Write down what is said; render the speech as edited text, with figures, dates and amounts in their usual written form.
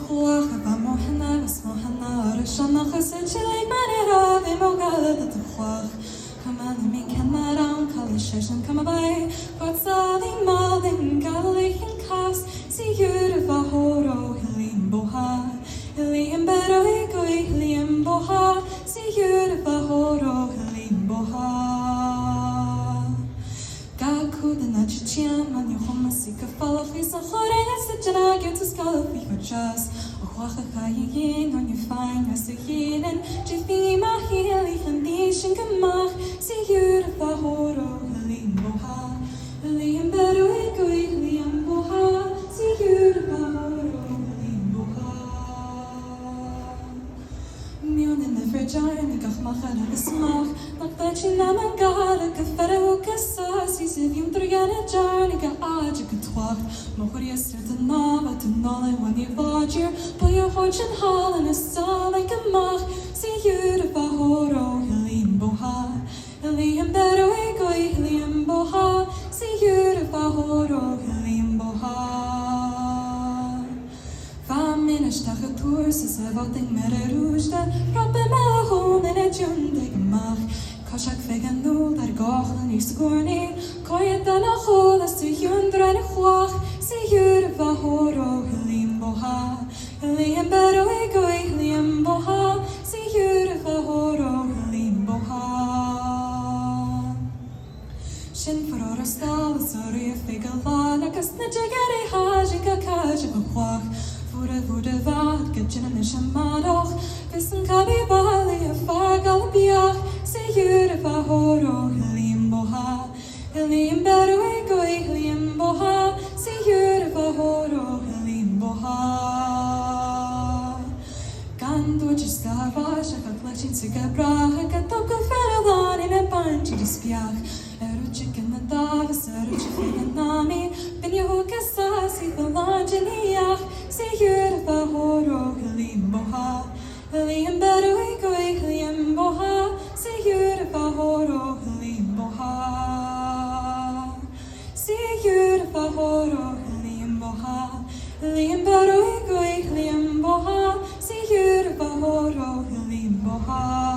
Chloch a mohana was mohana or shana chasich like manera ve mogala the chloch. Come on me can around collision come by. But sali malin Gaelic in cast. See you the horo hilim boha. Hilim better go hilim boha. See you the horo hilim boha. Chiam man your home sick of fall of his horrors that I get to skull of your just a wachakayin on your fine as a yin and jiffy my healing condition kamach see you the horo hilim boha hilim better go hilim boha see you the horo hilim boha Mion in the virgin the gachmach and the smach like that you know man got a kafara kasas is if you trigana jarnica aja katwach mohoria certain nova to nolle when you lodge your pull your fortune hall and a saw like a mach see you the horo hilim boha hilim better go hilim boha see you the horo hilim boha Minstach tours is about the Mererujda, Robbe Malahon and a Jundig Mach, Koshak vegan no, that Gochlan is gorny, Koyet than a hole as to Yundra and a Huach, see you the Vahoro, Hilim Boha, Hilim Beroe go Hilim Boha, see you the Vahoro, Hilim Boha. Shin for our stall, sorry if they go on, a Casnajagari Hajika Kajabach. Wurde wart, getchen in Shamadoch, wissen kabi bali a fargal biach, see you the horo, hilim boha, hilim beroe go hilim boha, see you the horo, hilim boha. Gandu just gavash, a collection cigabrach, a catoko feralon in a bunch of spiach. Chicken the dogs, a chicken nami, ben you hook a sassy, the lunch in the see you the horo, hilim boha, hilim better go hilim boha, see you the horo, hilim boha, see you the horo, hilim boha, hilim better go hilim boha, see you the horo, hilim boha.